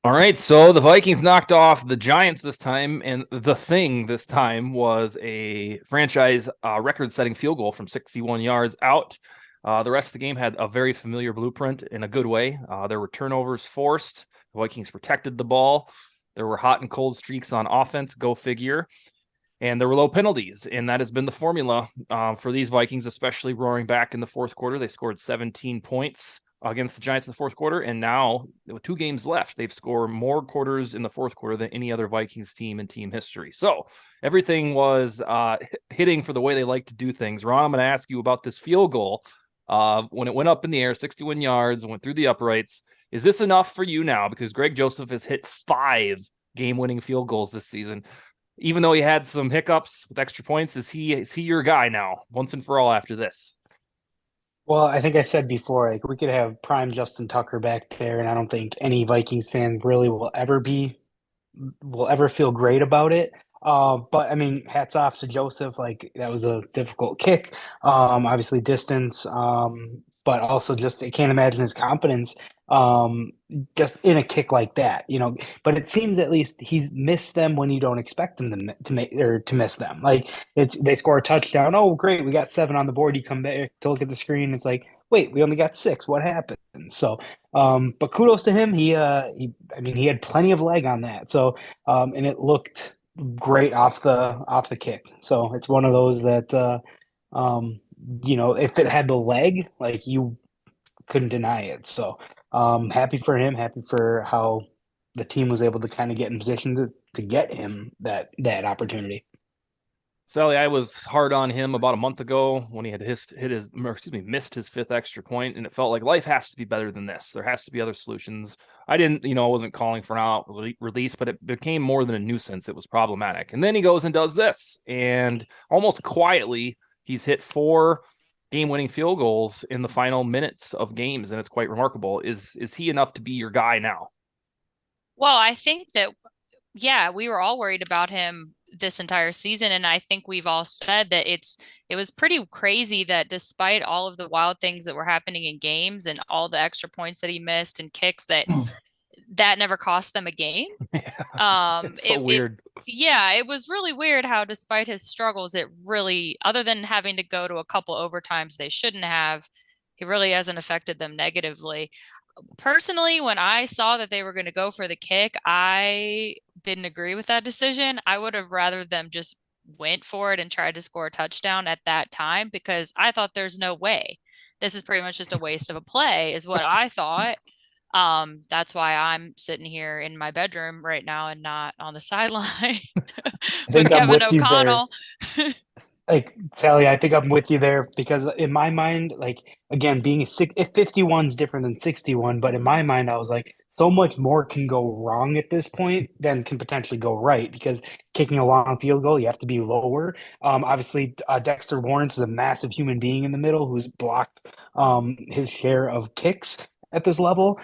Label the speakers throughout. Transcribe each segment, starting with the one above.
Speaker 1: All right, so the Vikings knocked off the Giants this time, and the thing this time was a franchise record-setting field goal from 61 yards out. The rest of the game had a very familiar blueprint in a good way. There were turnovers forced. The Vikings protected the ball. There were hot and cold streaks on offense, go figure. And there were low penalties, and that has been the formula for these Vikings, especially roaring back in the fourth quarter. They scored 17 points against the Giants in the fourth quarter, and now with 2 games left, they've scored more quarters in the fourth quarter than any other Vikings team in team history. So everything was hitting for the way they like to do things. Ron, I'm going to ask you about this field goal. When it went up in the air, 61 yards, went through the uprights. Is this enough for you now? Because Greg Joseph has hit 5 game-winning field goals this season. Even though he had some hiccups with extra points, is he your guy now, once and for all after this?
Speaker 2: Well, I think I said before, like we could have prime Justin Tucker back there, and I don't think any Vikings fan really will ever feel great about it. But I mean, hats off to Joseph. Like that was a difficult kick. Obviously distance. But also just I can't imagine his confidence. Just in a kick like that. But it seems at least he's missed them when you don't expect them to make or to miss them. Like they score a touchdown. Oh, great, we got 7 on the board. You come back to look at the screen. It's like, wait, we only got 6. What happened? So but kudos to him. I mean, he had plenty of leg on that. So, and it looked great off the kick. So it's one of those that, um, if it had the leg, like you couldn't deny it. So, happy for him. Happy for how the team was able to kind of get in position to get him that opportunity.
Speaker 1: Sally, I was hard on him about a month ago when he had missed his 5th extra point, and it felt like life has to be better than this. There has to be other solutions. I wasn't calling for an out release, but it became more than a nuisance. It was problematic. And then he goes and does this, and almost quietly, he's hit 4 game-winning field goals in the final minutes of games, and it's quite remarkable. Is he enough to be your guy now?
Speaker 3: Well, I think that, yeah, we were all worried about him this entire season. And I think we've all said that it was pretty crazy that despite all of the wild things that were happening in games and all the extra points that he missed and kicks that never cost them a game.
Speaker 1: Yeah,
Speaker 3: Um,
Speaker 1: it's so
Speaker 3: it
Speaker 1: weird.
Speaker 3: yeah, it was really weird how despite his struggles, it really, other than having to go to a couple overtimes they shouldn't have, he really hasn't affected them negatively. Personally, when I saw that they were going to go for the kick, I didn't agree with that decision. I would have rather them just went for it and tried to score a touchdown at that time because I thought there's no way. This is pretty much just a waste of a play, is what I thought. That's why I'm sitting here in my bedroom right now and not on the sideline
Speaker 2: I
Speaker 3: with
Speaker 2: think I'm
Speaker 3: Kevin
Speaker 2: with you there.
Speaker 3: O'Connell.
Speaker 2: Like Sally, I think I'm with you there because in my mind, like again, being if 51 is different than 61, but in my
Speaker 3: Mhm.
Speaker 2: mind, I was like, so much more can go wrong at this point than can potentially go right because kicking a long field goal, you have to be lower. Obviously, Dexter Lawrence is a massive human being in the middle who's blocked his share of kicks at this level.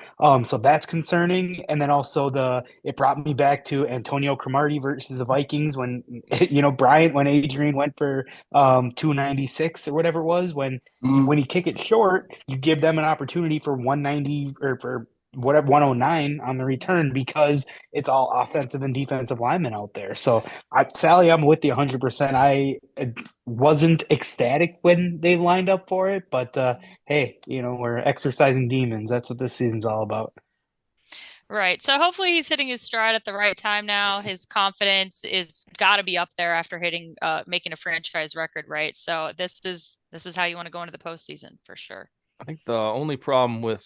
Speaker 2: So that's concerning. And then also it brought me back to Antonio Cromartie versus the Vikings when when Adrian went for 296 or whatever it was when
Speaker 4: Mm.
Speaker 2: you kick it short, you give them an opportunity for 190 or for whatever 109 on the return because it's all offensive and defensive linemen out there. So Sally, I'm with you 100%. I wasn't ecstatic when they lined up for it, but hey, we're exercising demons. That's what this season's all about.
Speaker 3: Right. So hopefully he's hitting his stride at the right time now. His confidence is got to be up there after making a franchise record, right? So this is how you want to go into the postseason for sure.
Speaker 1: I think the only problem with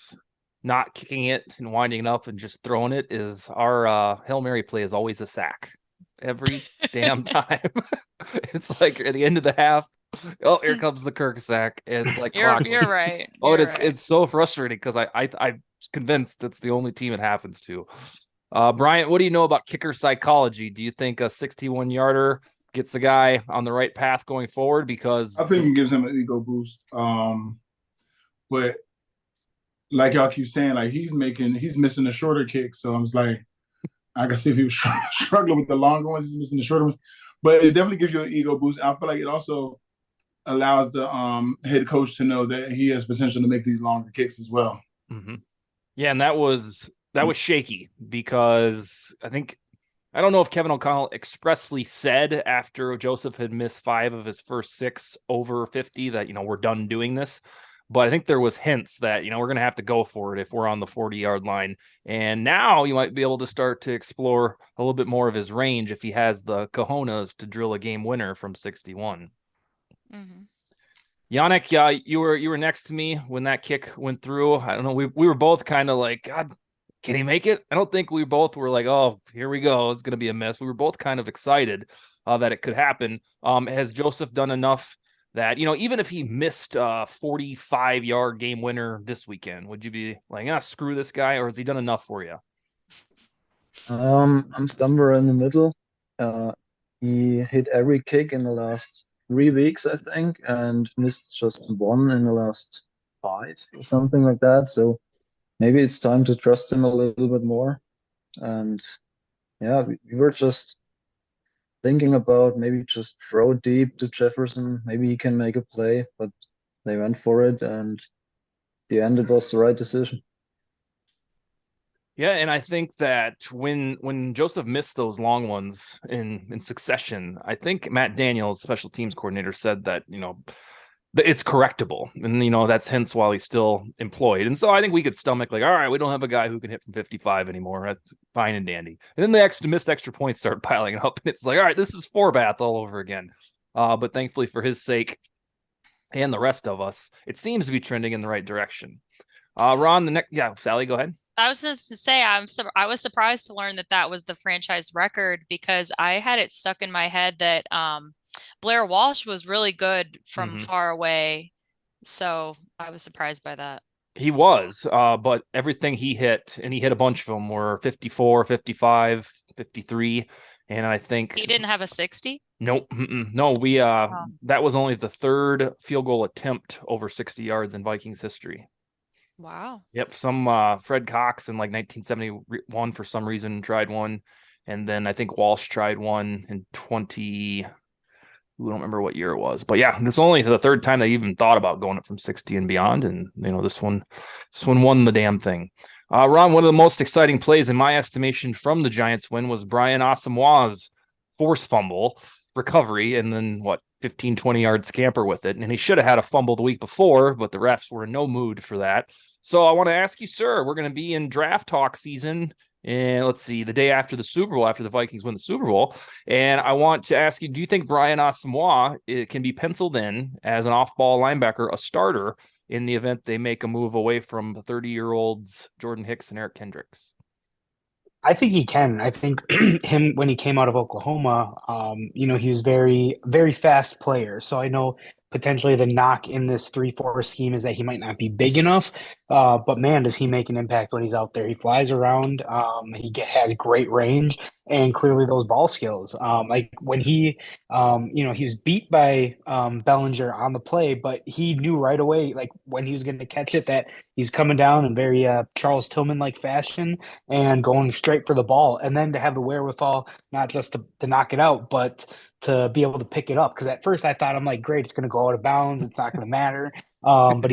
Speaker 1: not kicking it and winding it up and just throwing it is our Hail Mary play is always a sack every damn time. It's like at the end of the half, oh, here comes the Kirk sack. And it's like
Speaker 3: You're
Speaker 1: clockwork.
Speaker 3: right.
Speaker 1: Oh, and
Speaker 3: You're
Speaker 1: it's
Speaker 3: right.
Speaker 1: it's so frustrating because I'm convinced it's the only team it happens to. Bryant, what do you know about kicker psychology? Do you think a 61 yarder gets the guy on the right path going forward? Because
Speaker 4: I think it gives him an ego boost. But like y'all keep saying, like he's missing the shorter kicks. So I was like, I can see if he was struggling with the longer ones, he's missing the shorter ones. But it definitely gives you an ego boost. I feel like it also allows the head coach to know that he has potential to make these longer kicks as well.
Speaker 1: mm-hmm. Yeah, and that was that was shaky because I don't know if Kevin O'Connell expressly said after Joseph had missed 5 of his first 6 over 50 that, we're done doing this. But I think there was hints that, we're going to have to go for it if we're on the 40-yard line. And now you might be able to start to explore a little bit more of his range if he has the cojones to drill a game winner from 61.
Speaker 3: Mm-hmm.
Speaker 1: Yannick, you were next to me when that kick went through. I don't know. We were both kind of like, God, can he make it? I don't think we both were like, oh, here we go. It's going to be a miss. We were both kind of excited that it could happen. Has Joseph done enough that, even if he missed a 45-yard game winner this weekend, would you be like, screw this guy? Or has he done enough for you?
Speaker 5: I'm somewhere in the middle. He hit every kick in the last 3 weeks, I think, and missed just 1 in the last 5 or something like that. So maybe it's time to trust him a little bit more. And yeah, we were just thinking about maybe just throw deep to Jefferson. Maybe he can make a play, but they went for it, and at the end, it was the right decision.
Speaker 1: Yeah, and I think that when Joseph missed those long ones in succession, I think Matt Daniels, special teams coordinator, said that, it's correctable. And, that's hence why he's still employed. And so I think we could stomach like, all right, we don't have a guy who can hit from 55 anymore. That's fine and dandy. And then the missed extra points start piling up. And it's like, all right, this is Forbath all over again. But thankfully for his sake and the rest of us, it seems to be trending in the right direction. Ron, Sally, go ahead.
Speaker 3: I was just to say, I was surprised to learn that was the franchise record because I had it stuck in my head that Blair Walsh was really good from far away. So I was surprised by that.
Speaker 1: He was, but everything he hit, and he hit a bunch of them, were 54, 55, 53. And I think
Speaker 3: he didn't have a 60.
Speaker 1: Nope. No, that was only the 3rd field goal attempt over 60 yards in Vikings history.
Speaker 3: Wow.
Speaker 1: Yep. Some Fred Cox in like 1971 for some reason tried one. And then I think Walsh tried one in we don't remember what year it was. But yeah, it's only the 3rd time they even thought about going it from 60 and beyond. And this one won the damn thing. Ron, one of the most exciting plays in my estimation from the Giants win was Brian Asamoah's forced fumble recovery, and then 15, 20 yard scamper with it. And he should have had a fumble the week before, but the refs were in no mood for that. So I want to ask you, sir, we're going to be in draft talk season, and let's see, the day after the Super Bowl, after the Vikings win the Super Bowl. And I want to ask you, do you think Brian Asamoah can be penciled in as an off-ball linebacker, a starter, in the event they make a move away from the 30-year-olds Jordan Hicks and Eric Kendricks?
Speaker 2: I think he can. I think him when he came out of Oklahoma, he was very, very fast player. So I know potentially the knock in this 3-4 scheme is that he might not be big enough. But man, does he make an impact when he's out there. He flies around. Has great range and clearly those ball skills. Like when he was beat by Bellinger on the play, but he knew right away, like when he was going to catch it, that he's coming down in very Charles Tillman-like fashion and going straight for the ball. And then to have the wherewithal, not just to knock it out, but to be able to pick it up. Because at first I thought, I'm like, great, it's going to go out of bounds. It's not going to matter. But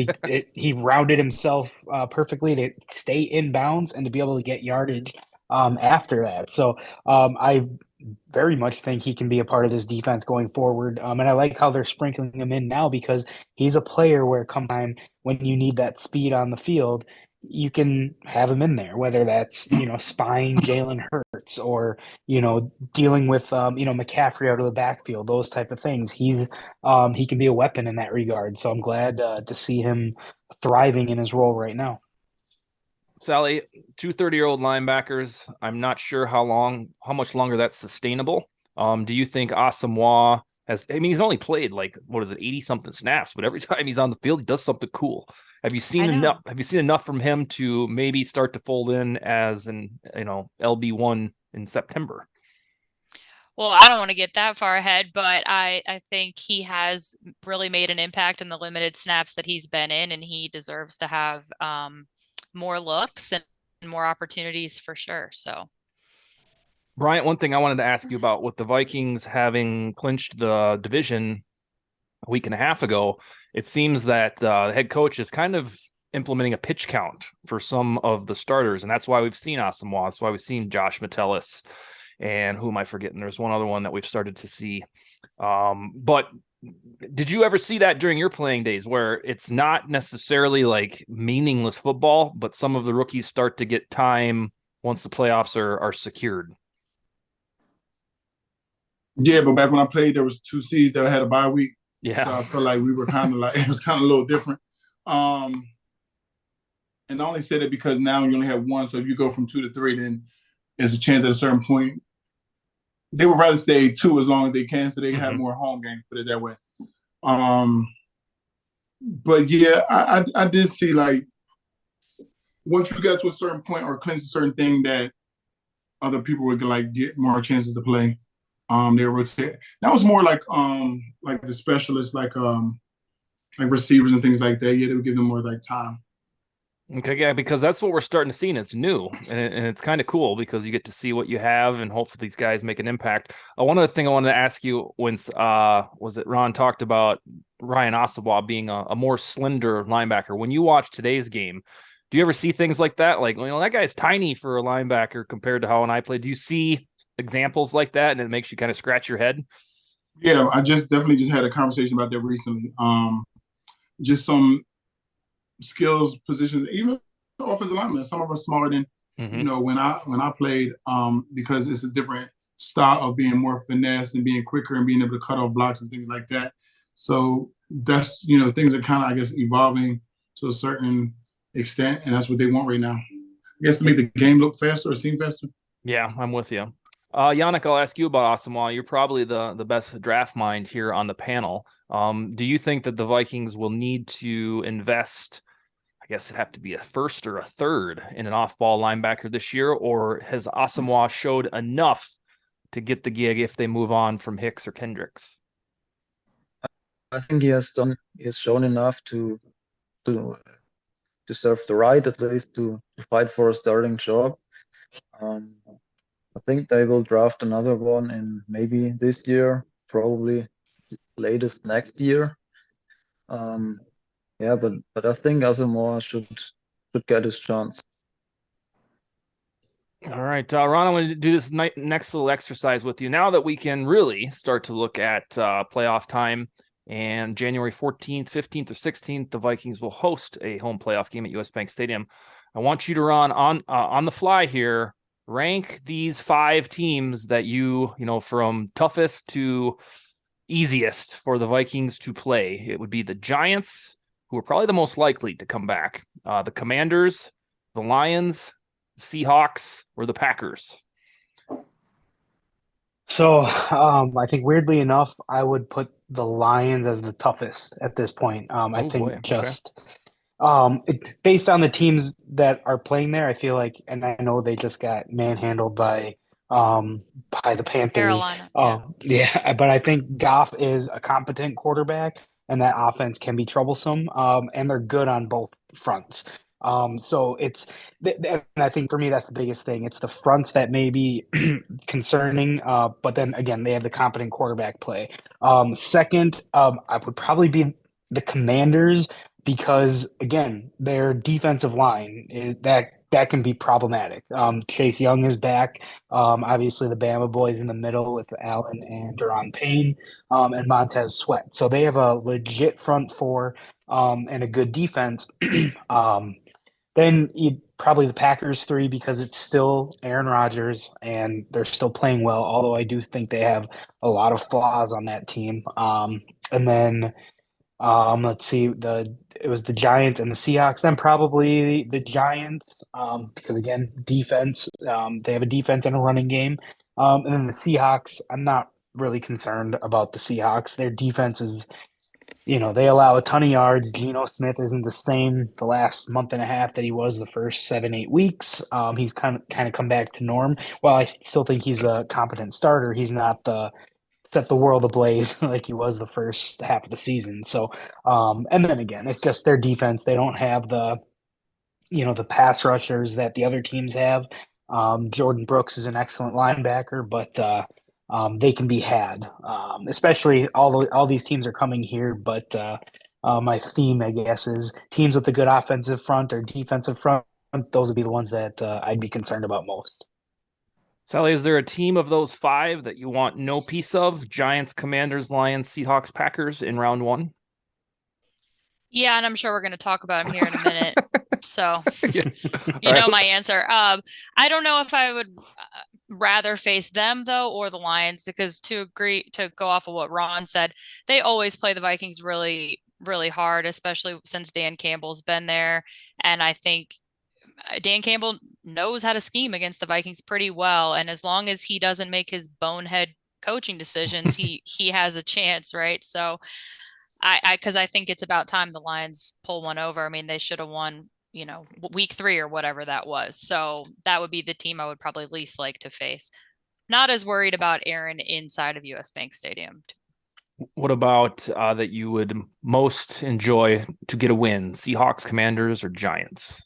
Speaker 2: he rounded himself perfectly to stay in bounds and to be able to get yardage after that. So I very much think he can be a part of this defense going forward. And I like how they're sprinkling him in now because he's a player where come time when you need that speed on the field, you can have him in there, whether that's, spying Jalen Hurts or, dealing with, McCaffrey out of the backfield, those type of things. He can be a weapon in that regard. So I'm glad to see him thriving in his role right now.
Speaker 1: Sally, 2 30-year-old linebackers. I'm not sure how much longer that's sustainable. Do you think Asamoah he's only played 80-something snaps, but every time he's on the field, he does something cool. Have you seen enough? Have you seen enough from him to maybe start to fold in as an LB1 in September?
Speaker 3: Well, I don't want to get that far ahead, but I think he has really made an impact in the limited snaps that he's been in, and he deserves to have more looks and more opportunities for sure. So,
Speaker 1: Bryant, one thing I wanted to ask you about with the Vikings having clinched the division a week and a half ago, it seems that the head coach is kind of implementing a pitch count for some of the starters, and that's why we've seen Asamoah. That's why we've seen Josh Metellus, and who am I forgetting? There's one other one that we've started to see. But did you ever see that during your playing days where it's not necessarily like meaningless football, but some of the rookies start to get time once the playoffs are secured?
Speaker 4: Yeah, but back when I played, there was 2 seeds that had a bye week.
Speaker 1: Yeah.
Speaker 4: So I felt like we were kind of like, it was kind of a little different. And I only said it because now you only have one. So if you go from 2 to 3, then there's a chance at a certain point. They would rather stay 2 as long as they can, so they have more home games, put it that way. But yeah, I did see, like, once you get to a certain point or clinch a certain thing that other people would like get more chances to play. They rotate. That was more like the specialists, like receivers and things like that. Yeah, they would give them more like time.
Speaker 1: Okay, yeah, because that's what we're starting to see, and it's new, and it's kind of cool because you get to see what you have, and hopefully these guys make an impact. One other thing I wanted to ask you, when was it Ron talked about Ryan Asamoah being a more slender linebacker? When you watch today's game, do you ever see things like that? Like, that guy's tiny for a linebacker compared to how when I played. Do you see examples like that, and it makes you kind of scratch your head?
Speaker 4: Yeah, I definitely just had a conversation about that recently. Just some skills positions, even the offensive linemen. Some of us smaller than when I played, because it's a different style of being more finesse and being quicker and being able to cut off blocks and things like that. So that's things are kind of, I guess, evolving to a certain extent, and that's what they want right now. I guess to make the game look faster or seem faster.
Speaker 1: Yeah, I'm with you. Yannick, I'll ask you about Asamoah. You're probably the best draft mind here on the panel. Do you think that the Vikings will need to invest, I guess it'd have to be a first or a third, in an off-ball linebacker this year, or has Asamoah showed enough to get the gig if they move on from Hicks or Kendricks?
Speaker 5: I think he has shown enough to deserve the right, at least to fight for a starting job. I think they will draft another one in maybe this year, probably latest next year. Yeah, but I think Asamoah should get his chance.
Speaker 1: All right, Ron, I'm going to do this next little exercise with you. Now that we can really start to look at playoff time, and January 14th, 15th, or 16th, the Vikings will host a home playoff game at US Bank Stadium. I want you to, Ron, on the fly here, rank these 5 teams that from toughest to easiest for the Vikings to play. It would be the Giants, who are probably the most likely to come back, the Commanders, the Lions, Seahawks, or the Packers.
Speaker 2: So I think weirdly enough, I would put the Lions as the toughest at this point. I think based on the teams that are playing there, I feel like, and I know they just got manhandled by the Panthers.
Speaker 3: Carolina.
Speaker 2: Yeah, but I think Goff is a competent quarterback, and that offense can be troublesome. And they're good on both fronts. So and I think for me, that's the biggest thing. It's the fronts that may be concerning, but then again, they have the competent quarterback play. Second, I would probably be the Commanders, because again, their defensive line that can be problematic. Chase Young is back. Obviously, the Bama boys in the middle with Allen and Daron Payne, and Montez Sweat. So they have a legit front four, and a good defense. Then probably the Packers 3, because it's still Aaron Rodgers and they're still playing well, although I do think they have a lot of flaws on that team. And then let's see, it was the Giants and the Seahawks, then probably the Giants, because again, defense, they have a defense and a running game. And then the Seahawks, I'm not really concerned about the Seahawks. Their defense is, they allow a ton of yards. Geno Smith isn't the same the last month and a half that he was the first 7-8 weeks. He's kind of come back to norm. While I still think he's a competent starter, he's not set the world ablaze like he was the first half of the season. So, and then again, it's just their defense. They don't have the pass rushers that the other teams have. Jordan Brooks is an excellent linebacker, but they can be had. Especially all these teams are coming here, but my theme, I guess, is teams with a good offensive front or defensive front. Those would be the ones that I'd be concerned about most.
Speaker 1: Sally, is there a team of those 5 that you want no piece of? Giants, Commanders, Lions, Seahawks, Packers in round 1?
Speaker 3: Yeah, and I'm sure we're going to talk about him here in a minute. So
Speaker 1: Yeah.
Speaker 3: you know my answer. I don't know if I would rather face them though, or the Lions, because to go off of what Ron said, they always play the Vikings really, really hard, especially since Dan Campbell's been there. And I think Dan Campbell knows how to scheme against the Vikings pretty well. And as long as he doesn't make his bonehead coaching decisions, he has a chance, right? So because I think it's about time the Lions pull one over. I mean, they should have won, week 3 or whatever that was. So that would be the team I would probably least like to face. Not as worried about Aaron inside of US Bank Stadium.
Speaker 1: What about that you would most enjoy to get a win? Seahawks, Commanders, or Giants?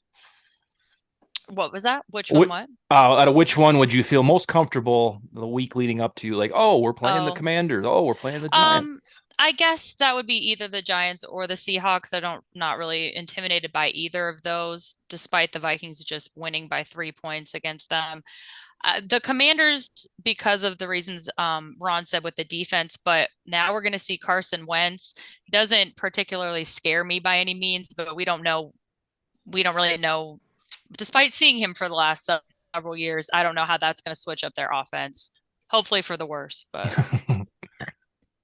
Speaker 3: What was that? Which one? What?
Speaker 1: Out of which one would you feel most comfortable the week leading up to? Like, oh, we're playing the Commanders. Oh, we're playing the Giants.
Speaker 3: I guess that would be either the Giants or the Seahawks. Not really intimidated by either of those, despite the Vikings just winning by 3 points against them. The Commanders, because of the reasons Ron said with the defense, but now we're going to see Carson Wentz. He doesn't particularly scare me by any means, but we don't really know. Despite seeing him for the last several years, I don't know how that's going to switch up their offense. Hopefully for the worse, but.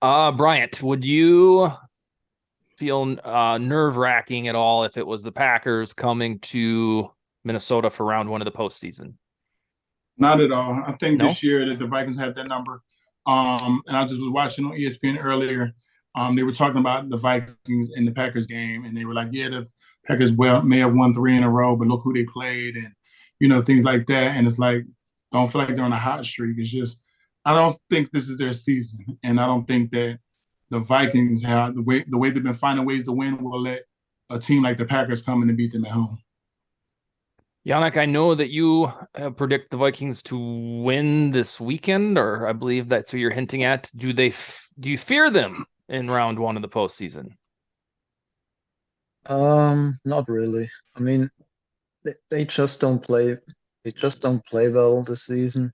Speaker 1: Bryant, would you feel nerve-wracking at all if it was the Packers coming to Minnesota for round 1 of the postseason?
Speaker 4: Not at all. I think this year that the Vikings had that number. And I just was watching on ESPN earlier. They were talking about the Vikings and the Packers game, and they were like, yeah, the Packers may have won 3 in a row, but look who they played, and things like that. And it's like, don't feel like they're on a hot streak. It's just, I don't think this is their season, and I don't think that the Vikings have the way they've been finding ways to win will let a team like the Packers come in and beat them at home.
Speaker 1: Yannick, I know that you predict the Vikings to win this weekend, or I believe that's what you're hinting at. Do you fear them in round 1 of the postseason?
Speaker 5: Not really. I mean, they just don't play. They just don't play well this season.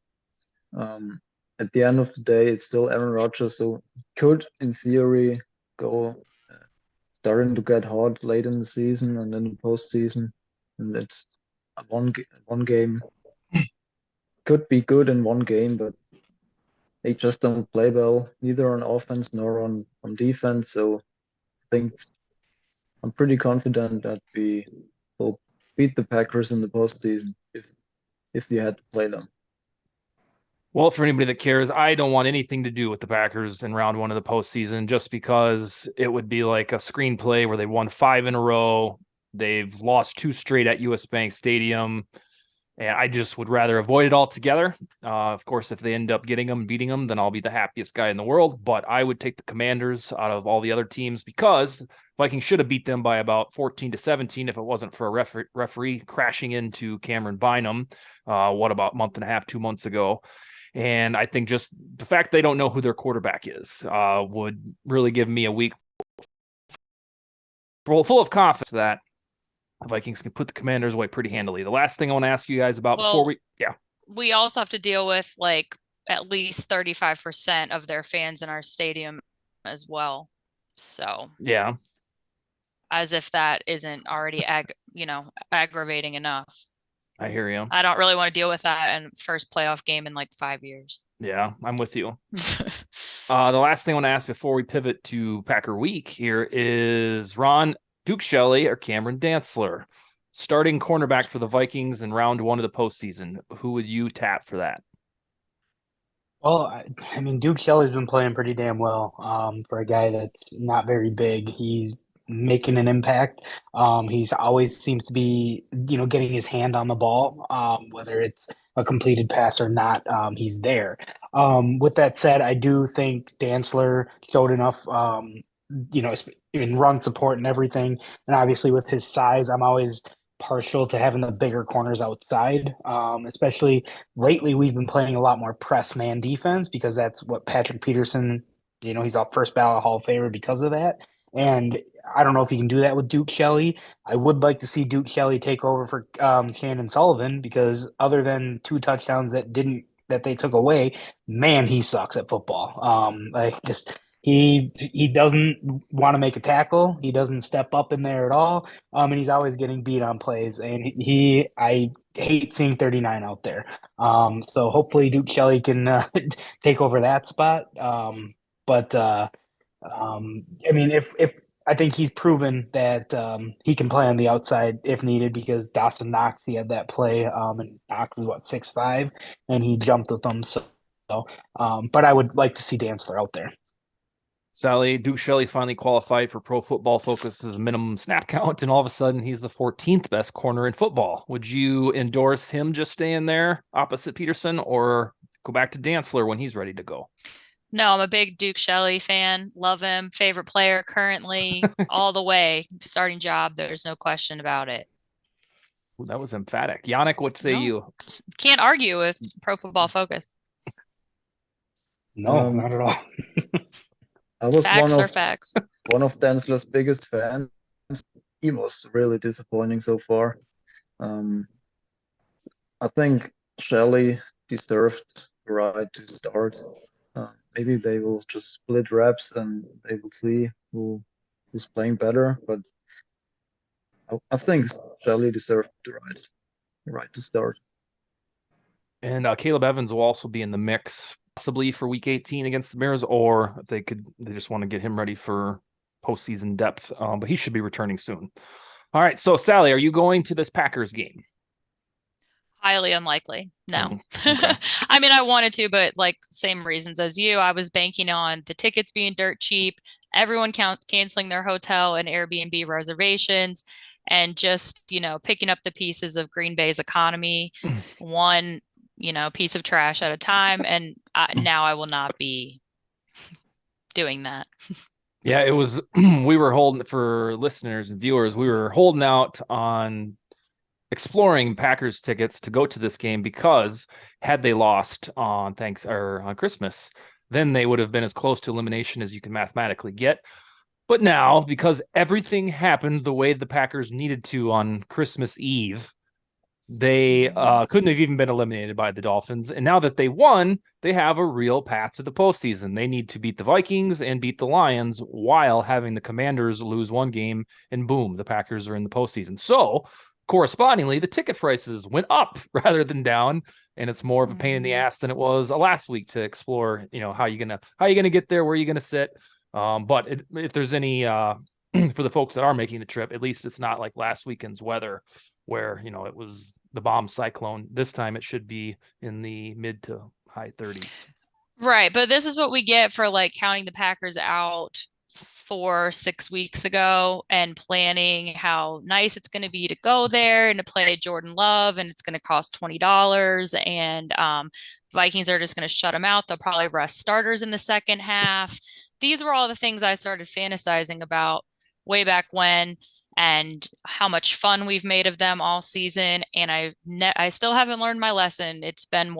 Speaker 5: At the end of the day, it's still Aaron Rodgers, so he could, in theory, go starting to get hot late in the season and then the postseason, and it's one game could be good in one game, but they just don't play well, neither on offense nor on defense. So I think I'm pretty confident that we will beat the Packers in the postseason if you had to play them.
Speaker 1: Well, for anybody that cares, I don't want anything to do with the Packers in round 1 of the postseason, just because it would be like a screenplay where they won 5 in a row. They've lost 2 straight at US Bank Stadium, and I just would rather avoid it altogether. Of course, if they end up getting them, beating them, then I'll be the happiest guy in the world. But I would take the Commanders out of all the other teams, because Vikings should have beat them by about 14-17 if it wasn't for a referee crashing into Cameron Bynum. About a month and a half, 2 months ago. And I think just the fact they don't know who their quarterback is would really give me a week full of confidence that the Vikings can put the Commanders away pretty handily. The last thing I want to ask you guys about before
Speaker 3: we also have to deal with like at least 35% of their fans in our stadium as well. So
Speaker 1: yeah,
Speaker 3: as if that isn't already aggravating enough.
Speaker 1: I hear you.
Speaker 3: I don't really want to deal with that in first playoff game in like 5 years.
Speaker 1: Yeah, I'm with you. The last thing I want to ask before we pivot to Packer Week here is, Ron, Duke Shelley or Cameron Dantzler, starting cornerback for the Vikings in round 1 of the postseason. Who would you tap for that?
Speaker 2: Well, I mean, Duke Shelley's been playing pretty damn well for a guy that's not very big. He's making an impact. He's always seems to be, getting his hand on the ball, whether it's a completed pass or not. He's there. With that said, I do think Dantzler showed enough, in run support and everything. And obviously with his size, I'm always partial to having the bigger corners outside. Especially lately, we've been playing a lot more press man defense because that's what Patrick Peterson, he's a first ballot Hall of Famer because of that. And I don't know if he can do that with Duke Shelley. I would like to see Duke Shelley take over for Shannon Sullivan, because other than 2 touchdowns that they took away, man, he sucks at football. Like, just he doesn't want to make a tackle. He doesn't step up in there at all. And he's always getting beat on plays. And I hate seeing 39 out there. So hopefully Duke Shelley can take over that spot. But I mean, if I think he's proven that he can play on the outside if needed, because Dawson Knox, he had that play, and Knox is what, 6'5", and he jumped with them. So, but I would like to see Dantzler out there.
Speaker 1: Sally, Duke Shelley finally qualified for Pro Football Focus's minimum snap count, and all of a sudden he's the 14th best corner in football. Would you endorse him just staying there opposite Peterson, or go back to Dantzler when he's ready to go?
Speaker 3: No, I'm a big Duke Shelley fan. Love him. Favorite player currently, all the way. Starting job, there's no question about it.
Speaker 1: Ooh, that was emphatic. Yannick, what say you?
Speaker 3: Can't argue with Pro Football Focus.
Speaker 2: No, not at all.
Speaker 5: I was
Speaker 3: Facts.
Speaker 5: one of Dantzler's biggest fans. He was really disappointing so far. I think Shelley deserved the right to start. Maybe they will just split reps and they will see who's playing better. But I think Shelley deserved the right to start.
Speaker 1: And Caleb Evans will also be in the mix, possibly for Week 18 against the Bears, or if they just want to get him ready for postseason depth. But he should be returning soon. All right. So, Sally, are you going to this Packers game?
Speaker 3: Highly unlikely. No.
Speaker 1: Okay.
Speaker 3: I mean, I wanted to, but like same reasons as you. I was banking on the tickets being dirt cheap, everyone canceling their hotel and Airbnb reservations, and just, picking up the pieces of Green Bay's economy, one, piece of trash at a time. And now I will not be doing that.
Speaker 1: Yeah, it was, we were holding, for listeners and viewers, we were holding out on exploring Packers tickets to go to this game, because had they lost on Christmas, then they would have been as close to elimination as you can mathematically get. But now, because everything happened the way the Packers needed to on Christmas Eve, they couldn't have even been eliminated by the Dolphins. And now that they won, they have a real path to the postseason. They need to beat the Vikings and beat the Lions while having the Commanders lose one game, and boom, the Packers are in the postseason. So correspondingly, the ticket prices went up rather than down, and it's more of a pain in the ass than it was last week to explore, how you gonna get there, where you gonna sit. But if there's any for the folks that are making the trip, at least it's not like last weekend's weather where, it was the bomb cyclone. This time it should be in the mid to high 30s.
Speaker 3: Right. But this is what we get for counting the Packers out 6 weeks ago and planning how nice it's going to be to go there and to play Jordan Love, and it's going to cost $20, and Vikings are just going to shut them out. They'll probably rest starters in the second half. These were all the things I started fantasizing about way back when, and how much fun we've made of them all season. And I still haven't learned my lesson. It's been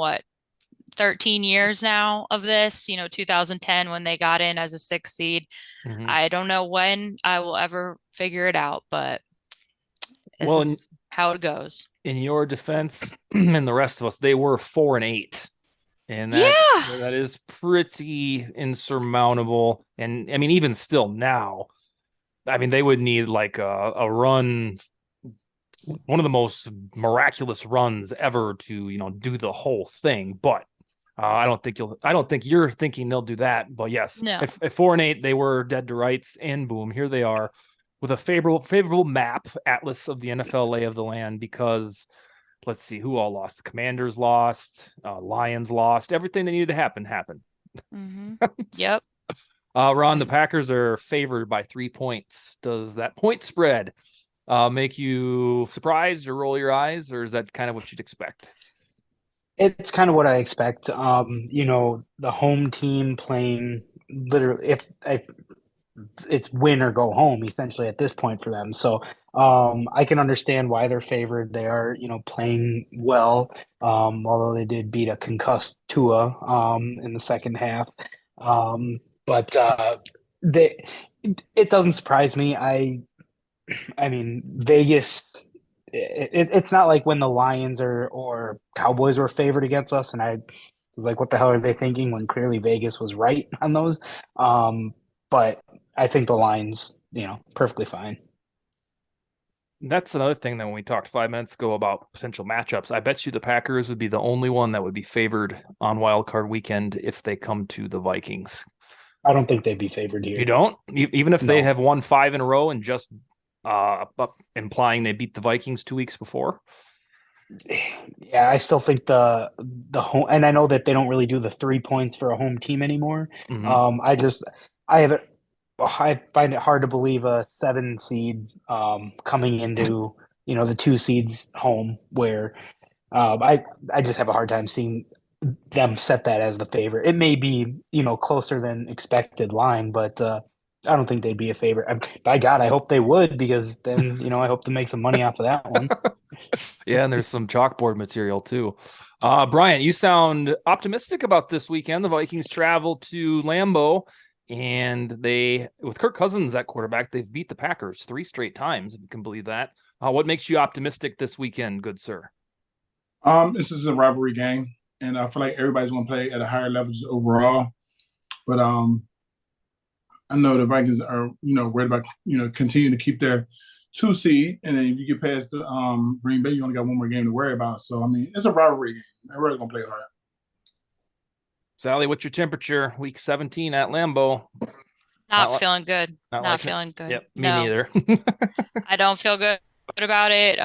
Speaker 3: 13 years now of this, 2010 when they got in as a 6th seed. Mm-hmm. I don't know when I will ever figure it out, but this is how it goes.
Speaker 1: In your defense and the rest of us, they were 4-8. And that is pretty insurmountable. And I mean, even still now, I mean, they would need a run, one of the most miraculous runs ever to, do the whole thing. But I don't think you're thinking they'll do that. But yes,
Speaker 3: no.
Speaker 1: At 4-8, they were dead to rights, and boom, here they are with a favorable map, atlas of the NFL lay of the land, because let's see who all lost. The Commanders lost, Lions lost. Everything that needed to happen happened.
Speaker 3: Mm-hmm. Yep.
Speaker 1: Ron, the Packers are favored by 3 points. Does that point spread make you surprised or roll your eyes, or is that kind of what you'd expect?
Speaker 2: It's kind of what I expect. The home team playing literally, if it's win or go home essentially at this point for them. So I can understand why they're favored. They are, playing well, although they did beat a concussed Tua in the second half. But they, it doesn't surprise me. I mean, Vegas. It's not like when the Lions or Cowboys were favored against us, and I was like, "What the hell are they thinking?" When clearly Vegas was right on those. But I think the Lions, perfectly fine.
Speaker 1: That's another thing that when we talked 5 minutes ago about potential matchups, I bet you the Packers would be the only one that would be favored on Wild Card Weekend if they come to the Vikings.
Speaker 2: I don't think they'd be favored here.
Speaker 1: You don't? Even if they
Speaker 2: No.
Speaker 1: have won 5 in a row and just implying they beat the Vikings 2 weeks before?
Speaker 2: Yeah, I still think the home, and I know that they don't really do the 3 points for a home team anymore.
Speaker 1: Mhm.
Speaker 2: I have it. I find it hard to believe a 7 seed coming into the 2 seeds home where I just have a hard time seeing them set that as the favorite. It may be closer than expected line, but I don't think they'd be a favorite. By God, I hope they would because then I hope to make some money off of that one.
Speaker 1: Yeah, and there's some chalkboard material too. Bryant, you sound optimistic about this weekend. The Vikings travel to Lambeau, and with Kirk Cousins at quarterback, they've beat the Packers 3 straight times, if you can believe that. What makes you optimistic this weekend, good sir?
Speaker 4: This is a rivalry game, and I feel like everybody's going to play at a higher level just overall. But I know the Vikings are, worried about, continuing to keep their 2 seed, and then if you get past the Green Bay, you only got one more game to worry about. So I mean, it's a rivalry game. Everybody's gonna play hard.
Speaker 1: Sally, what's your temperature? Week 17 at Lambeau.
Speaker 3: Not feeling good. Not feeling good.
Speaker 1: Yep, me neither.
Speaker 3: I don't feel good about it.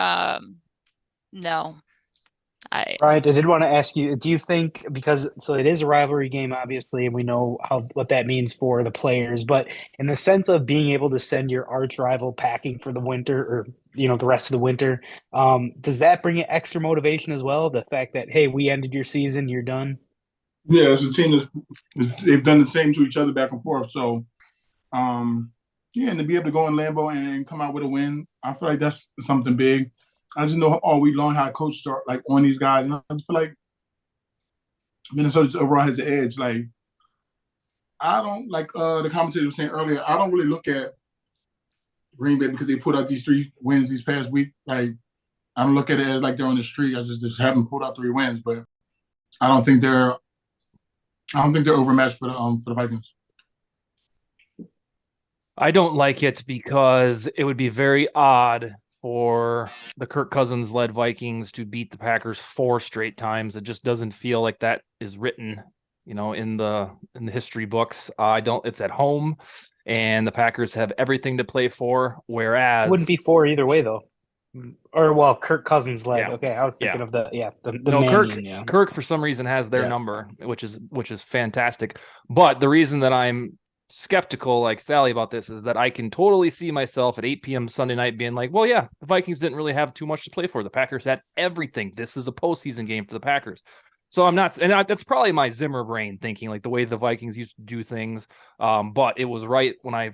Speaker 3: No.
Speaker 2: Right, I did want to ask you, do you think, because it is a rivalry game, obviously, and we know what that means for the players, but in the sense of being able to send your arch rival packing for the winter or the rest of the winter, does that bring you extra motivation as well? The fact that, hey, we ended your season, you're done.
Speaker 4: Yeah, it's a team they've done the same to each other back and forth. So, yeah, and to be able to go in Lambeau and come out with a win, I feel like that's something big. I just know all week long how coach start like on these guys, and I just feel like Minnesota just overall has the edge. Like I don't like the commentators were saying earlier. I don't really look at Green Bay because they put out these 3 wins these past week. Like I don't look at it as like they're on the streak. I just haven't pulled out 3 wins, but I don't think they're overmatched for the Vikings.
Speaker 1: I don't like it because it would be very odd for the Kirk Cousins led Vikings to beat the Packers 4 straight times. It just doesn't feel like that is written, in the history books. It's at home and the Packers have everything to play for. Whereas
Speaker 2: It wouldn't be 4 either way though. Or well, Kirk Cousins led.
Speaker 1: Yeah.
Speaker 2: Okay, I was thinking of the
Speaker 1: no,
Speaker 2: Mannion, yeah.
Speaker 1: Kirk for some reason has their number, which is fantastic. But the reason that I'm skeptical like Sally about this is that I can totally see myself at 8 p.m. Sunday night being like, well, yeah, the Vikings didn't really have too much to play for. The Packers had everything. This is a postseason game for the Packers. So I'm not, and that's probably my Zimmer brain thinking, like the way the Vikings used to do things. But it was right when we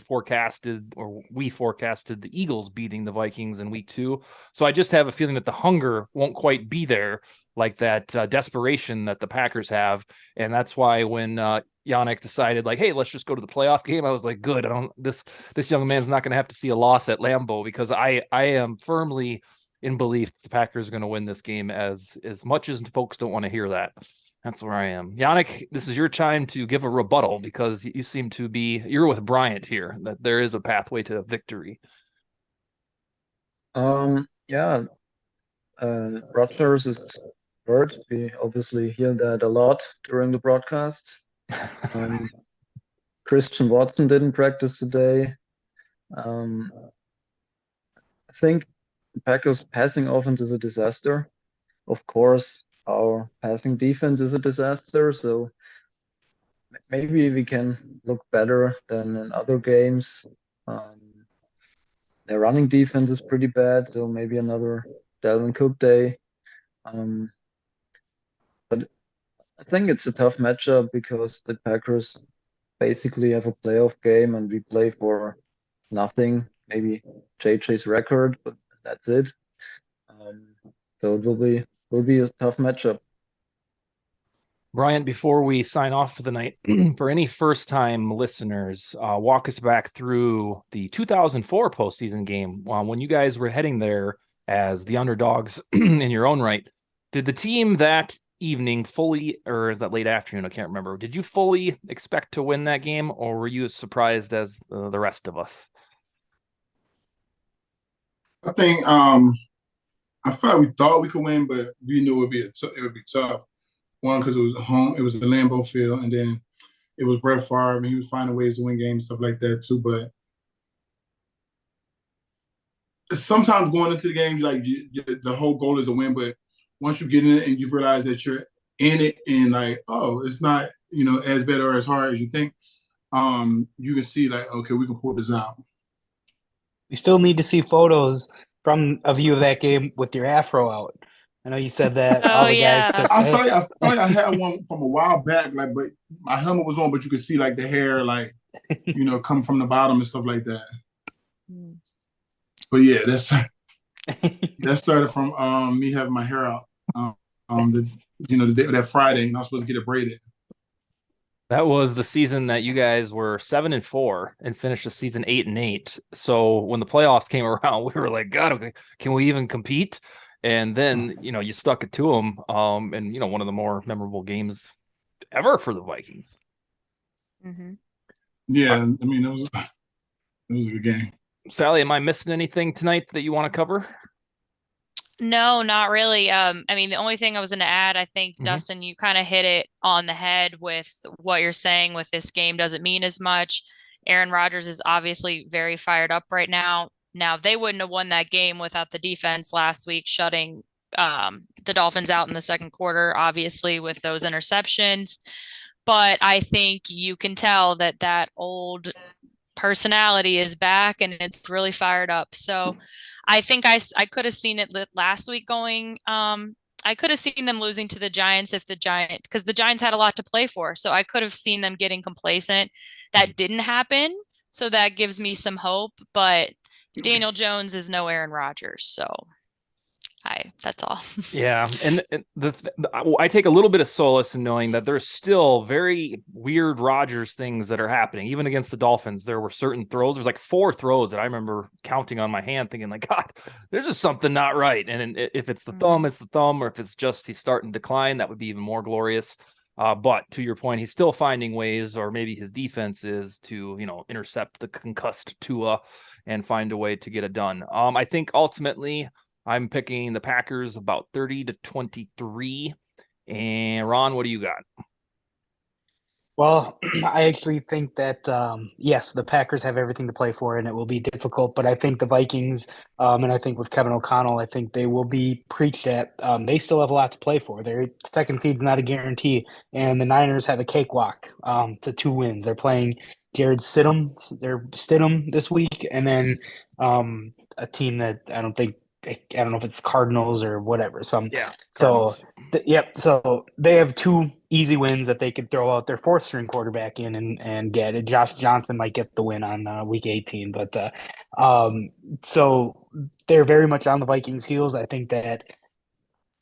Speaker 1: forecasted the Eagles beating the Vikings in week 2. So I just have a feeling that the hunger won't quite be there, like that desperation that the Packers have. And that's why when Yannick decided, like, hey, let's just go to the playoff game, I was like, good. This young man's not going to have to see a loss at Lambeau, because I am firmly in belief the Packers are going to win this game, as much as folks don't want to hear that. That's where I am. Yannick, this is your time to give a rebuttal, because you seem to you're with Bryant here, that there is a pathway to victory.
Speaker 5: Yeah, Rodgers is hurt. We obviously hear that a lot during the broadcasts. Christian Watson didn't practice today. I think the Packers' passing offense is a disaster. Of course, our passing defense is a disaster. So maybe we can look better than in other games. Their running defense is pretty bad, so maybe another Dalvin Cook day. But I think it's a tough matchup because the Packers basically have a playoff game and we play for nothing. Maybe JJ's record, but that's it. So it will be a tough matchup.
Speaker 1: Bryant, before we sign off for the night, for any first-time listeners, walk us back through the 2004 postseason game when you guys were heading there as the underdogs in your own right. Did the team that evening fully, or is that late afternoon? I can't remember. Did you fully expect to win that game, or were you as surprised as the rest of us?
Speaker 4: I think I felt like we thought we could win, but we knew it would be tough. One, because it was home, it was the Lambeau Field, and then it was Brett Favre, and he was finding ways to win games, stuff like that too. But sometimes going into the game, the whole goal is to win. But once you get in it and you realize that you're in it, and like, oh, it's not as bad or as hard as you think. You can see like, okay, we can pull this out.
Speaker 2: We still need to see photos of you of that game with your afro out. I know you said that all the guys took.
Speaker 4: I thought I had one from a while back, like, but my helmet was on, but you could see like the hair, like, come from the bottom and stuff like that. But yeah, that started from me having my hair out. The day, that Friday, and I was supposed to get it braided.
Speaker 1: That was the season that you guys were 7-4 and finished the season 8-8. So when the playoffs came around, we were like, God, can we even compete? And then, you stuck it to them. And, one of the more memorable games ever for the Vikings.
Speaker 3: Mm-hmm.
Speaker 4: Yeah. I mean, it was a good game.
Speaker 1: Sally, am I missing anything tonight that you want to cover?
Speaker 3: No, not really. I mean, the only thing I was going to add, I think, Dustin, you kind of hit it on the head with what you're saying with this game doesn't mean as much. Aaron Rodgers is obviously very fired up right now. Now, they wouldn't have won that game without the defense last week shutting the Dolphins out in the second quarter, obviously, with those interceptions. But I think you can tell that old personality is back and it's really fired up. So I think I could have seen it last week going. I could have seen them losing to the Giants because the Giants had a lot to play for. So I could have seen them getting complacent. That didn't happen. So that gives me some hope. But Daniel Jones is no Aaron Rodgers. So that's all.
Speaker 1: Yeah. And I take a little bit of solace in knowing that there's still very weird Rodgers things that are happening. Even against the Dolphins, there were certain throws. There's like 4 throws that I remember counting on my hand thinking like, God, there's just something not right. And if it's the thumb, it's the thumb, or if it's just he's starting to decline, that would be even more glorious. But to your point, he's still finding ways, or maybe his defense is to, intercept the concussed Tua and find a way to get it done. I think ultimately I'm picking the Packers about 30-23. And Ron, what do you got?
Speaker 2: Well, I actually think that, yes, the Packers have everything to play for, and it will be difficult. But I think the Vikings, and I think with Kevin O'Connell, I think they will be preached at. They still have a lot to play for. Their second seed's not a guarantee, and the Niners have a cakewalk to 2 wins. They're playing Jared Stidham this week, and then a team that I don't know if it's Cardinals or whatever.
Speaker 1: Cardinals.
Speaker 2: So they have 2 easy wins that they could throw out their 4th string quarterback in and get it. Josh Johnson might get the win on week 18, but so they're very much on the Vikings' heels. I think that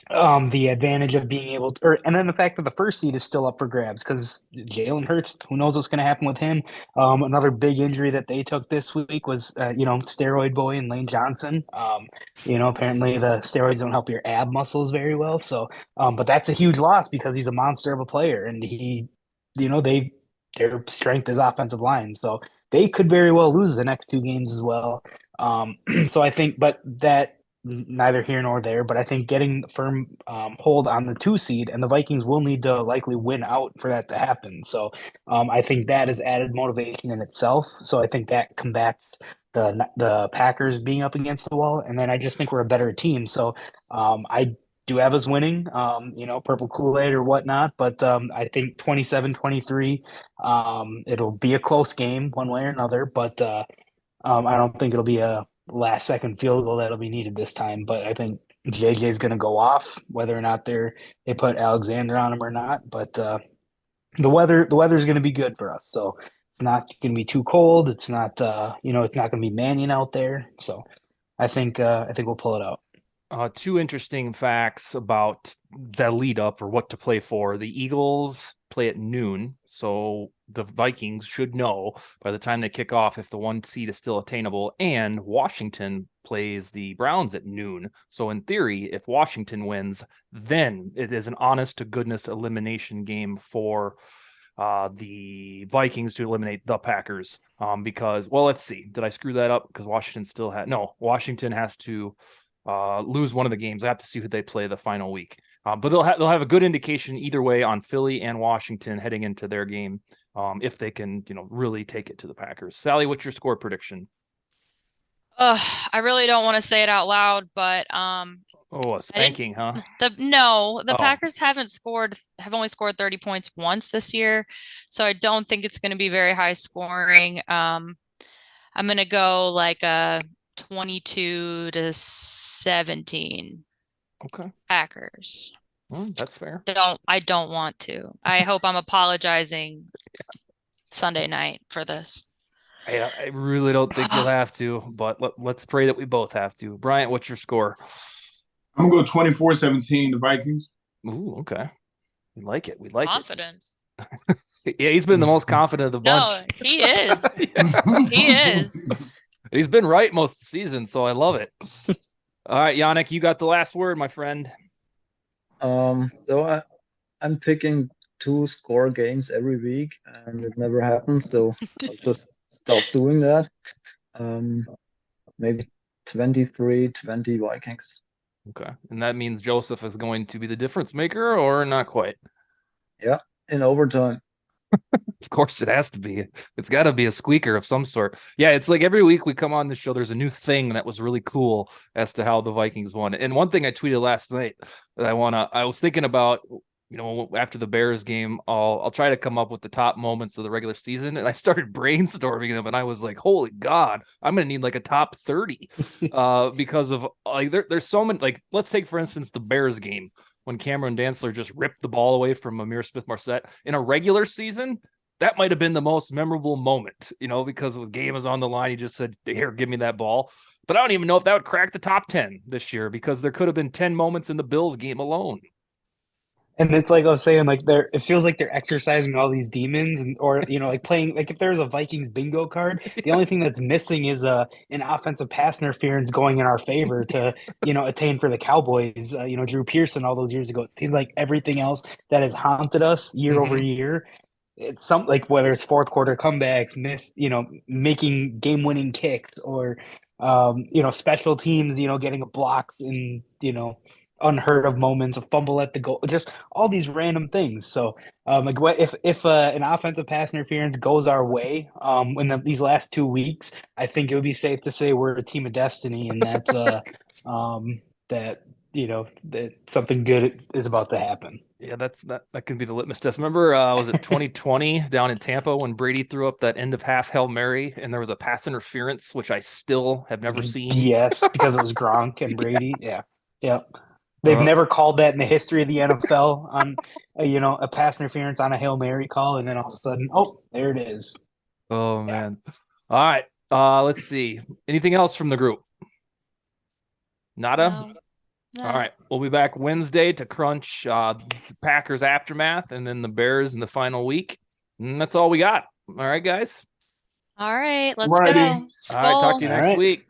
Speaker 2: the advantage of being able to, and then the fact that the 1st seed is still up for grabs because Jalen Hurts, who knows what's going to happen with him. Another big injury that they took this week was, steroid boy and Lane Johnson. Apparently the steroids don't help your ab muscles very well. So, but that's a huge loss because he's a monster of a player and their strength is offensive line. So they could very well lose the next 2 games as well. So I think, but that, neither here nor there, but I think getting firm hold on the 2 seed, and the Vikings will need to likely win out for that to happen. So I think that is added motivation in itself. So I think that combats the Packers being up against the wall, and then I just think we're a better team. So I do have us winning, purple Kool-Aid or whatnot, but I think 27-23, it'll be a close game one way or another, but I don't think it'll be a last second field goal that'll be needed this time, but I think JJ is going to go off whether or not they put Alexander on him or not. But the weather's going to be good for us, so it's not going to be too cold. It's not it's not going to be Mannion out there, so I think we'll pull it out.
Speaker 1: Two interesting facts about the lead up or what to play for. The Eagles play at noon, so the Vikings should know by the time they kick off if the 1 seed is still attainable. And Washington plays the Browns at noon. So in theory, if Washington wins, then it is an honest to goodness elimination game for the Vikings to eliminate the Packers. Because, well, let's see. Did I screw that up? Because Washington still had Washington has to lose one of the games. I have to see who they play the final week. But they'll have a good indication either way on Philly and Washington heading into their game, if they can, really take it to the Packers. Sally, what's your score prediction?
Speaker 3: I really don't want to say it out loud, but
Speaker 1: a spanking, huh?
Speaker 3: The Packers have only scored 30 points once this year, so I don't think it's going to be very high scoring. I'm going to go like a 22-17.
Speaker 1: Okay.
Speaker 3: Packers.
Speaker 1: Well, that's fair.
Speaker 3: I don't want to. I hope I'm apologizing Sunday night for this.
Speaker 1: I really don't think you'll have to, but let's pray that we both have to. Bryant, what's your score?
Speaker 4: I'm going to go 24-17, the Vikings.
Speaker 1: Ooh, okay. We like it. We like
Speaker 3: confidence.
Speaker 1: It. Yeah, he's been the most confident of the bunch.
Speaker 3: No, he is. He is.
Speaker 1: He's been right most of the season, so I love it. All right, Yannick, you got the last word, my friend.
Speaker 5: So I'm picking 2 score games every week, and it never happens. So I'll just stop doing that. Maybe 23-20 Vikings.
Speaker 1: Okay, and that means Joseph is going to be the difference maker, or not quite?
Speaker 5: Yeah, in overtime.
Speaker 1: Of course it has to be. It's got to be a squeaker of some sort. Yeah, it's like every week we come on the show, there's a new thing that was really cool as to how the Vikings won. And one thing I tweeted last night that I was thinking about, after the Bears game, I'll try to come up with the top moments of the regular season. And I started brainstorming them, and I was like, holy God, I'm going to need like a top 30 because of like there's so many. Like, let's take, for instance, the Bears game when Cameron Dantzler just ripped the ball away from Amir Smith-Marset in a regular season. That might have been the most memorable moment, because the game is on the line. He just said, here, give me that ball. But I don't even know if that would crack the top 10 this year, because there could have been 10 moments in the Bills game alone.
Speaker 2: And it's like I was saying, like it feels like they're exercising all these demons, or like playing, like if there's a Vikings bingo card, the only thing that's missing is an offensive pass interference going in our favor to attain for the Cowboys. Drew Pearson all those years ago. It seems like everything else that has haunted us year over year. It's something like whether it's fourth quarter comebacks, making game winning kicks, or special teams, getting a block in unheard of moments, a fumble at the goal, just all these random things. So like if an offensive pass interference goes our way in these last 2 weeks, I think it would be safe to say we're a team of destiny, and that's that something good is about to happen.
Speaker 1: Yeah, that could be the litmus test. Remember, was it 2020 down in Tampa when Brady threw up that end of half Hail Mary and there was a pass interference, which I still have never seen?
Speaker 2: Yes, because it was Gronk and Brady. Yeah. They've never called that in the history of the NFL on a pass interference on a Hail Mary call, and then all of a sudden, there it is.
Speaker 1: Oh, man. All right. Let's see. Anything else from the group? Nada?
Speaker 3: No.
Speaker 1: All right. We'll be back Wednesday to crunch the Packers aftermath and then the Bears in the final week. And that's all we got. All right, guys.
Speaker 3: All right, let's
Speaker 4: Righty.
Speaker 3: go.
Speaker 1: All right. Talk to you
Speaker 2: All
Speaker 1: next
Speaker 2: right.
Speaker 1: week.